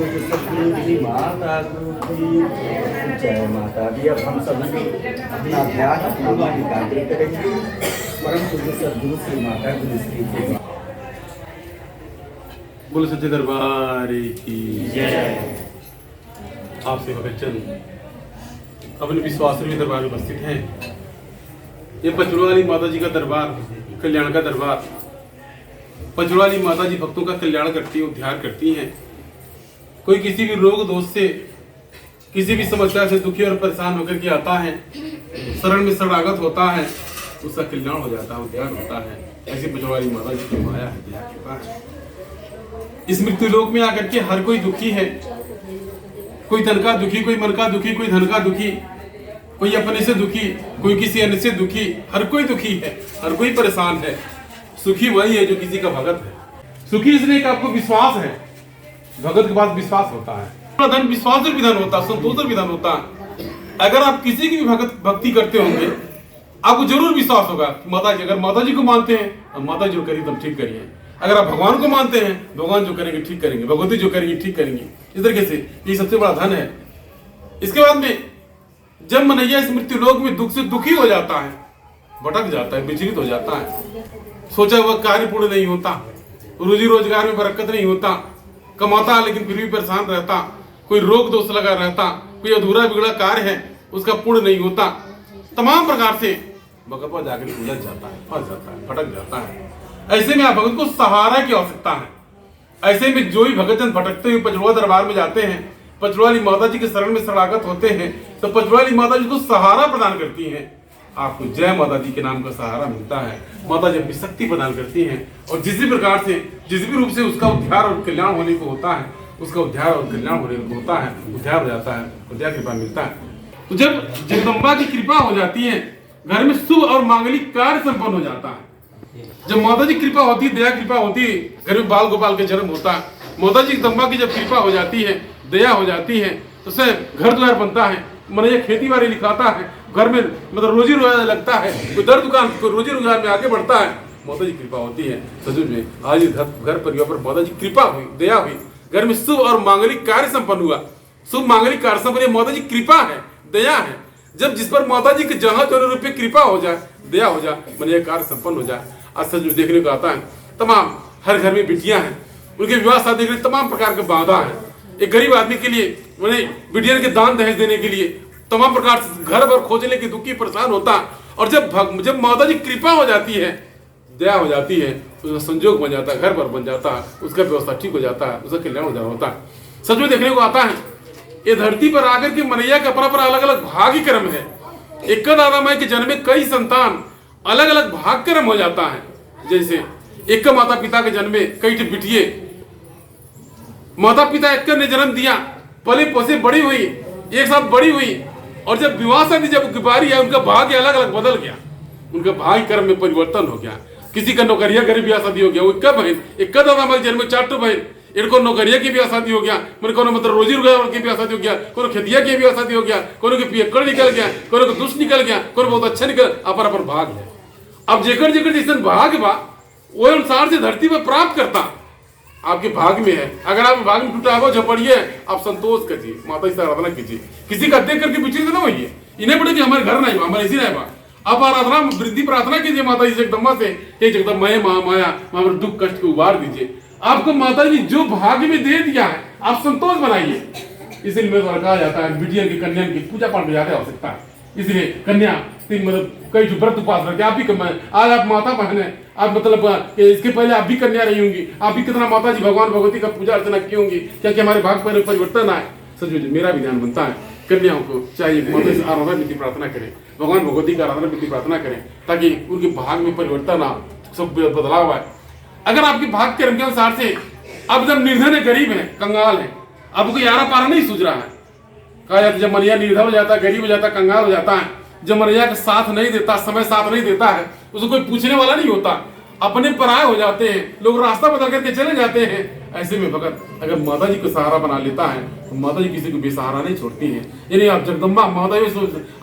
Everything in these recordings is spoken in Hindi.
पूज्य सतगुरु जी माता गुरु की जय माता दी। अब हम सभी अपना ध्यान अपना मन एकाग्र करेंगे परम पूज्य सतगुरु श्री माता गुरु श्री के। बोलो सच्चे दरबार की जय। आपसे भगत चंद अपने विश्वासवी दरबार में उपस्थित हैं। ये पचड़ों वाली माता जी का दरबार, कल्याण का दरबार। पचड़ों वाली माता जी भक्तों का कल्याण करती है, उद्धार करती हैं। कोई किसी भी रोग दोष से, किसी भी समस्या से दुखी और परेशान होकर के आता है, शरण में शरणागत होता है, उसका कल्याण हो जाता है, उद्धार होता है। ऐसी पचड़ों वाली माता जी की माया है, दया कृपा है। इस मृत्यु लोक में आकर के हर कोई दुखी है। कोई तन का दुखी, कोई मन का दुखी, कोई धन का दुखी, कोई अपने से दुखी, कोई किसी अन्य से दुखी। हर कोई दुखी है, हर कोई परेशान है। सुखी वही है जो किसी का भगत है। सुखी इसलिए कि आपको विश्वास है, भगत के पास विश्वास होता है। धन विश्वास और विधान होता है, संतोष और विधान होता है। अगर आप किसी की भी भक्ति करते होंगे, आपको जरूर विश्वास होगा कि माता जी, अगर माता जी को मानते हैं तो माता जी जो करेगी तुम ठीक करिए। अगर आप भगवान को मानते हैं, भगवान जो करेंगे ठीक करेंगे, भगवती जो करेंगे ठीक करेंगे। इस तरीके से ये सबसे बड़ा धन है। इसके बाद में जब मनैया इस मृत्यु लोक में दुख से दुखी हो जाता है, भटक जाता है, विचलित हो जाता है, सोचा हुआ कार्य पूर्ण नहीं होता, रोजी रोजगार में बरकत नहीं होता, कमाता लेकिन फिर भी परेशान रहता, कोई रोग दोष लगा रहता, कोई अधूरा बिगड़ा कार्य है उसका पूर्ण नहीं होता, तमाम प्रकार से भगत पर जाकर उलझ जाता है, फंस जाता है, भटक जाता है। ऐसे में आप भगत को सहारा की आवश्यकता है। ऐसे में जो भी भगतजन भटकते हुए पचड़ुआ दरबार में जाते हैं, पचड़ुआ वाली माता जी के शरण में शरणागत होते हैं, तो पचड़ुआ वाली माता जी को सहारा प्रदान करती हैं। आपको जय माता जी के नाम का सहारा मिलता है। माता जी अपनी शक्ति प्रदान करती हैं और जिस भी प्रकार से, जिस भी रूप से उसका उद्धार और कल्याण होने को होता है, उसका उद्धार और कल्याण होने को होता है, उद्धार हो जाता है, उद्धार कृपा मिलता है। तो जब जगदम्बा की कृपा हो जाती है, घर में शुभ और मांगलिक कार्य संपन्न हो जाता है। जब माता जी कृपा होती है, दया कृपा होती है, घर में बाल गोपाल के जन्म होता है। माता जी जगदम्बा की जब कृपा हो जाती है, दया हो जाती है, तो उससे घर द्वार बनता है, मनैया खेती बाड़ी लिखाता है, घर में मतलब रोजी रोजगार लगता है, कोई दर दुकान, कोई रोजी रोजगार में आगे बढ़ता है। माता जी कृपा होती है। सचमुच में आज घर परिवार पर माता जी कृपा हुई, दया हुई, घर में शुभ और मांगलिक कार्य संपन्न हुआ। शुभ मांगलिक कार्य संपन्न, माता जी कृपा है, दया है। जब जिस पर माता जी के जहां दोनों रूपये कृपा हो जाए, दया हो जाए, मनैया कार्य संपन्न हो जाए। आज सच में देखने को आता है, तमाम हर घर में बिटियां हैं, उनके विवाह शादी के लिए तमाम प्रकार के बाधा है। एक गरीब आदमी के लिए उन्हें बिटिया के दान दहेज देने के लिए तमाम प्रकार से घर भर खोजने की दुखी परेशान होता। और जब माता जी कृपा हो जाती है, दया हो जाती है, उसका संजोग बन जाता है, घर भर बन जाता है, उसका व्यवस्था ठीक हो जाता है, उसका कल्याण हो होता है। सच में देखने को आता है, ये धरती पर आकर के मनैया का अपना अपना अलग अलग भाग्य क्रम है। एक दादा माई के जन्म में कई संतान अलग अलग भाग्य क्रम हो जाता है। जैसे एक माता पिता के जन्म में कई बिटिये, माता पिता एक ने जन्म दिया, पले पोसे बड़ी हुई, एक साथ बड़ी हुई, और जब विवाह शादी जब बारी है, उनका भाग्य अलग अलग बदल गया, उनका भाग्य क्रम में परिवर्तन हो गया। किसी का नौकरिया गरीब ब्याह शादी हो गया, वो एक दादा माई जन्म में 4 बहन, इनको नौकरिया की ब्याह शादी हो गया, मेरे को मतलब रोजी रोजगार की ब्याह शादी हो गया, कोनो खेतिया की ब्याह शादी हो गया, कोनो के पियक्कड़ निकल गया, कोनो को दुष्ट निकल गया, कोनो बहुत अच्छा निकल, अपन अपन भाग है। अब जेकर जेकर जैसे भाग बा वो अनुसार से धरती पर प्राप्त करता आपके भाग में है। अगर आप भाग में टूटा हुआ झपड़िए, आप संतोष कीजिए, माता जी से आराधना कीजिए। किसी का देख करके पीछे से ना होइए, इन्हें बोले कि हमारे घर नहीं बा, हमारे ऐसी नहीं बा। आप आराधना वृद्धि प्रार्थना कीजिए माता जी से जगदम्बा से, हे जगदम्बा महामाया हमारे दुख कष्ट को उबार दीजिए। आपको माता जी जो भाग्य में दे दिया है, आप संतोष बनाइए। इसलिए मेरे द्वारा कहा जाता है, बिटिया की कन्या की पूजा पाठ में ज्यादा आवश्यकता है। इसलिए कन्या मतलब कई जो व्रत उपवास रखे, आप भी आज आप माता बहन है, आप मतलब इसके पहले आप भी कन्या रही होंगी, आप भी कितना माता जी भगवान भगवती का पूजा अर्चना की होंगी, क्या कि हमारे भाग पर परिवर्तन आए। सच मेरा भी ध्यान बनता है, कन्याओं को चाहिए माता से आराधना विधि प्रार्थना करें, भगवान भगवती का आराधना विधि प्रार्थना करें, ताकि उनके भाग में परिवर्तन आ, सब बदलाव आए। अगर आपके भाग के अनुसार से अब जब निर्धन है, गरीब है, कंगाल है, आपको यारा पारा नहीं सूझ रहा है, कहा जाता है जब मनैया निर्धन हो जाता है, गरीब हो जाता है, कंगाल हो जाता है, जब मनैया का साथ नहीं देता, समय साथ नहीं देता है, उसको कोई पूछने वाला नहीं होता, अपने पराये हो जाते हैं, लोग रास्ता बदल करके चले जाते हैं। ऐसे में भगत अगर माता जी को सहारा बना लेता है तो माता जी किसी को बेसहारा नहीं छोड़ती है। यानी आप जगदम्बा माता जी,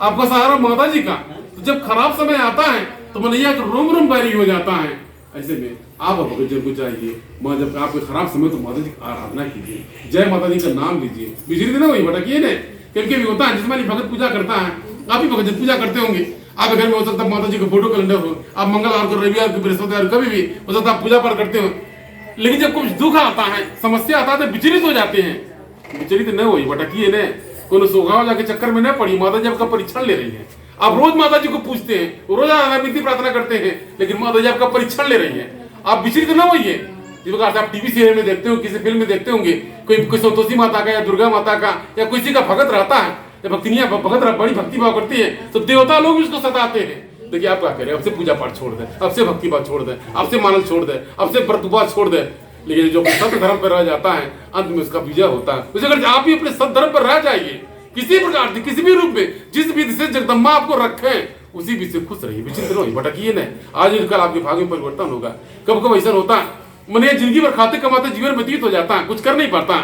आपका सहारा माता जी का, तो जब खराब समय आता है तो मनैया का रोम रोम बैरी हो जाता है। ऐसे में आप भगतजन को चाहिए माँ जब आपको खराब समय तो माता जी की आराधना कीजिए, जय माता जी का नाम लीजिए। बिजली तो ना वही भटकिए ने, क्योंकि भी होता है जिसमें भगत पूजा करता है, आप ही भगत पूजा करते होंगे। आप घर में हो सकता है माता जी का फोटो कैलेंडर हो, आप मंगलवार को, रविवार को, बृहस्पतिवार कभी भी हो सकता है आप पूजा पाठ करते हो, लेकिन जब कुछ दुख आता है, समस्या आता है तो विचलित हो जाते हैं। विचलित न हो भटकिए ने, कोनो सोगाव जाके चक्कर में न पड़ी। माता जी आपका परीक्षण ले रही है, आप रोज माता जी को पूछते हैं, रोज विनती प्रार्थना करते हैं, लेकिन माता जी आपका परीक्षण ले रही है। आप विचलित न होइए। जिस प्रकार से आप टीवी सीरियल में देखते हो, किसी फिल्म में देखते होंगे, कोई संतोषी माता का या दुर्गा माता का या किसी का भगत रहता है, जब भक्तिनियां भगत बड़ी भक्ति भाव करती है तो देवता लोग भी उसको सताते हैं। देखिए आप क्या कह रहे हैं, अब से पूजा पाठ छोड़ दे, अब से भक्ति भाव छोड़ दे, अब से मानल छोड़ दे, अब से व्रत उपवास छोड़ दे। लेकिन जो सत्य धर्म पर रह जाता है अंत में उसका विजय होता है। उसे अगर आप भी अपने सत्य धर्म पर रह जाइए, किसी प्रकार से किसी भी रूप में, जिस विधि से जगदम्बा आपको रखे उसी विधि से खुश रहिए, विचित्र रहिए, भटकिए नहीं। आज कल आपके भाग्य में परिवर्तन होगा। कब कब ऐसा होता है मैंने जिंदगी भर खाते कमाते जीवन व्यतीत हो जाता है, कुछ कर नहीं पाता,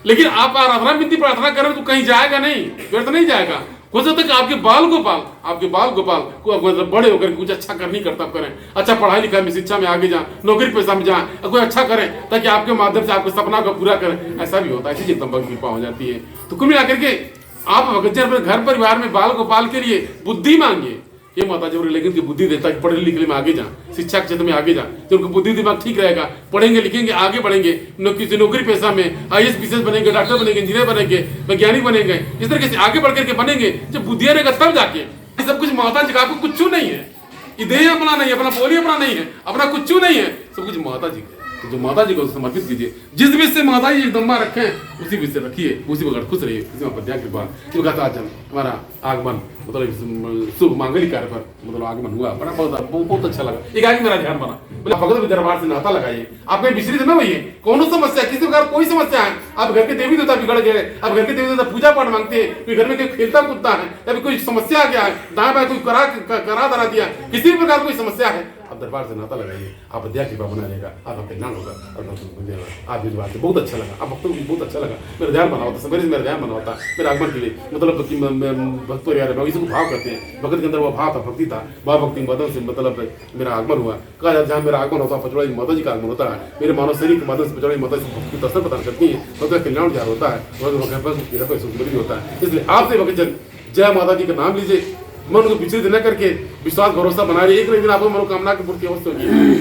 लेकिन आप आराधना विनती प्रार्थना करें तो कहीं जाएगा नहीं, व्यर्थ नहीं जाएगा। हो सकता है कि आपके बाल गोपाल को मतलब बड़े होकर कुछ अच्छा कर नहीं करता करें, अच्छा पढ़ाई लिखाई में शिक्षा में आगे जाए, नौकरी पेशा में जाए, कोई अच्छा करें ताकि आपके माध्यम से आपके सपना को पूरा करें। ऐसा भी होता है, ऐसी जगदम्बा की कृपा हो जाती है। तो कुल मिलाकर के आप भगतजन घर परिवार में बाल गोपाल के लिए बुद्धि मांगिए, ये माता जी लेकिन की बुद्धि देता है, पढ़ने लिखने में आगे जाए, शिक्षा के क्षेत्र में आगे जाए, तो उनको बुद्धि दिमाग ठीक रहेगा, पढ़ेंगे लिखेंगे आगे बढ़ेंगे, किसी नौकरी पेशा में IAS PCS बनेंगे, डॉक्टर बनेंगे, इंजीनियर बनेंगे, वैज्ञानिक बनेंगे, इस तरीके से आगे बढ़ करके बनेंगे। जब बुद्धिया रहेगा तब जाके ये सब कुछ माता जी का, आपको कुछ नहीं है, इधे अपना नहीं है, अपना बोली अपना नहीं है, अपना कुछ नहीं है, सब कुछ माता जी का। तो जो माता जी को समर्पित कीजिए, जिस विषय से माता जी जगदम्बा रखे उसी विषय से रखिए, उसी वक्त खुश रहिए। इसी में पद्या के बाद जो कहता आज हमारा आगमन मतलब शुभ मांगलिक कार्य पर मतलब आगमन हुआ, बड़ा बहुत अच्छा लगा। एक आगे मेरा ध्यान बना, बोले भगत के दरबार से नाता लगाइए, आप में विचलित न होइए। कौन समस्या, किसी प्रकार कोई समस्या है, आप घर के देवी देवता बिगड़ गए, आप घर के देवी देवता पूजा पाठ मांगते हैं, कोई घर में कोई खेलता कूदता है, या फिर कोई समस्या आ गया है, दाएं बाएं कोई करा धरा दिया, किसी भी प्रकार कोई समस्या है, आप दरबार से नाता लगाइए, आप अध्याय कृपा बना रहेगा, आपका कल्याण होगा। और आप बात बहुत अच्छा लगा, आप भक्तों को बहुत अच्छा लगा। मेरा ध्यान बना होता, सवेरे से मेरा ध्यान बना होता मेरे आगमन के लिए, मतलब भक्तों यार इसी को भाव करते हैं, भगत के अंदर वो भाव था, भक्ति था, भाव भक्ति मदन से मतलब मेरा आगमन हुआ। कहा जाता जहाँ मेरा आगमन होता है पचौड़ी माता जी का आगमन होता है, मेरे मानव शरीर के माध्यम से पचौड़ी माता जी भक्ति दर्शन प्रदान करती है, भक्त कल्याण ध्यान होता है, सुखमरी होता है। इसलिए आपसे भगतजन जय माता जी का नाम लीजिए, मन को विचलित न करके विश्वास भरोसा बना रही, एक न एक दिन आपको मनोकामना की पूर्ति अवश्य होगी।